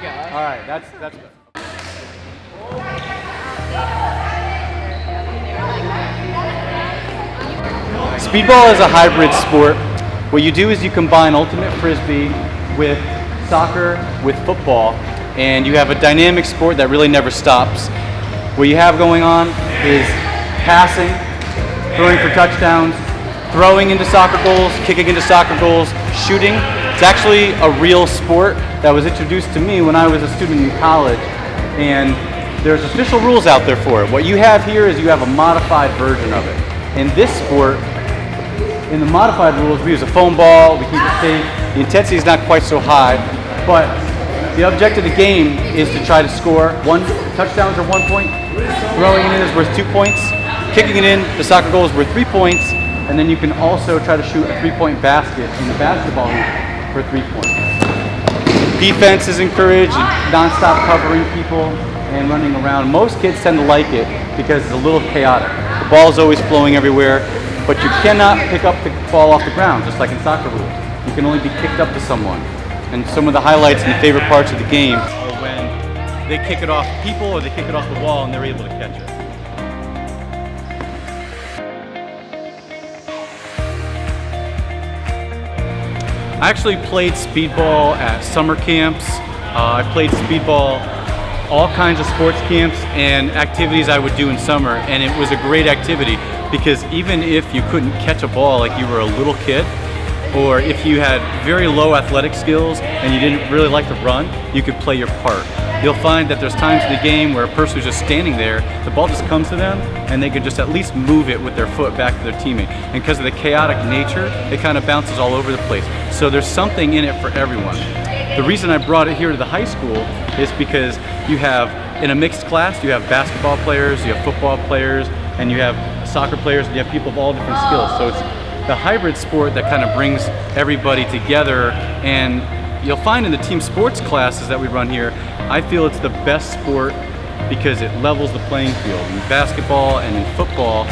All right, that's. Speedball is a hybrid sport. What you do is you combine ultimate frisbee with soccer, with football, and you have a dynamic sport that really never stops. What you have going on is passing, throwing for touchdowns, throwing into soccer goals, kicking into soccer goals, shooting. It's actually a real sport that was introduced to me when I was a student in college, and there's official rules out there for it. What you have here is you have a modified version of it. In this sport, in the modified rules, we use a foam ball, we keep it safe. The intensity is not quite so high, but the objective of the game is to try to score. Touchdowns are 1 point, throwing it in is worth 2 points, kicking it in, the soccer goal is worth 3 points, and then you can also try to shoot a 3-point basket in the basketball hoop for 3 points. Defense is encouraged, non-stop covering people and running around. Most kids tend to like it because it's a little chaotic. The ball is always flowing everywhere, but you cannot pick up the ball off the ground, just like in soccer rules. You can only be kicked up to someone. And some of the highlights and the favorite parts of the game are when they kick it off people or they kick it off the wall and they're able to catch it. I actually played speedball at summer camps. I played speedball all kinds of sports camps and activities I would do in summer, and it was a great activity because even if you couldn't catch a ball like you were a little kid, or if you had very low athletic skills and you didn't really like to run, you could play your part. You'll find that there's times in the game where a person who's just standing there, the ball just comes to them and they could just at least move it with their foot back to their teammate. And because of the chaotic nature, it kind of bounces all over the place. So there's something in it for everyone. The reason I brought it here to the high school is because you have, in a mixed class, you have basketball players, you have football players, and you have soccer players, and you have people of all different skills. So it's the hybrid sport that kind of brings everybody together, and you'll find in the team sports classes that we run here, I feel it's the best sport because it levels the playing field. In basketball and in football,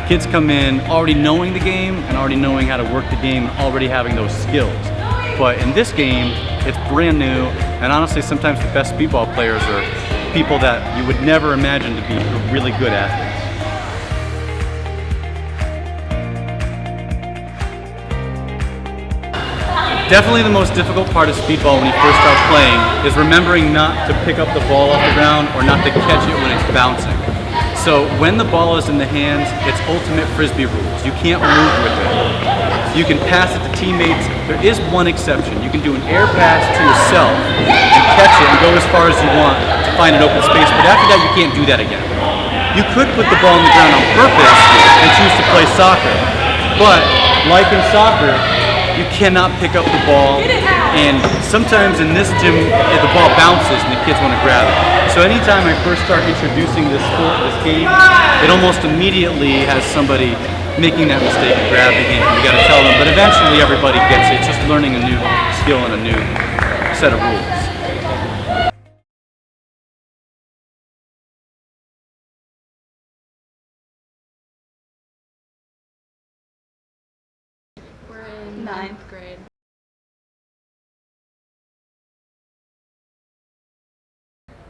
kids come in already knowing the game and already knowing how to work the game and already having those skills. But in this game, it's brand new, and honestly, sometimes the best speedball players are people that you would never imagine to be really good athletes. Definitely the most difficult part of speedball when you first start playing is remembering not to pick up the ball off the ground or not to catch it when it's bouncing. So when the ball is in the hands, it's ultimate frisbee rules. You can't move with it. You can pass it to teammates. There is one exception. You can do an air pass to yourself and catch it and go as far as you want to find an open space, but after that you can't do that again. You could put the ball on the ground on purpose and choose to play soccer, but like in soccer, you cannot pick up the ball, and sometimes in this gym, the ball bounces and the kids want to grab it. So anytime I first start introducing this sport, this game, it almost immediately has somebody making that mistake and grab the game. We got to tell them, but eventually everybody gets it. It's just learning a new skill and a new set of rules. We're in ninth grade.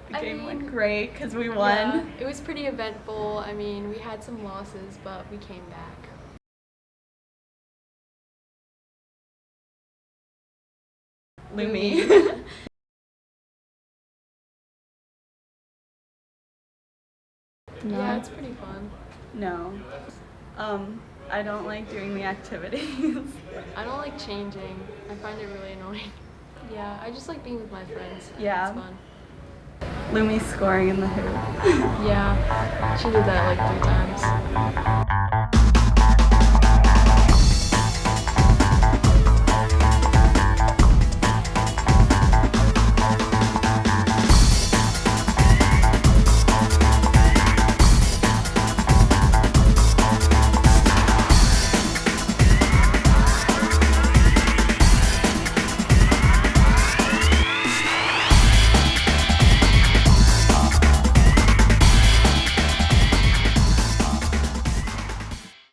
The game went great because we won. Yeah, it was pretty eventful. I mean, we had some losses, but we came back. Lumi. Yeah, it's pretty fun. No. I don't like doing the activities. I don't like changing. I find it really annoying. Yeah, I just like being with my friends. Yeah. It's fun. Lumi scoring in the hoop. Yeah, she did that like 3 times.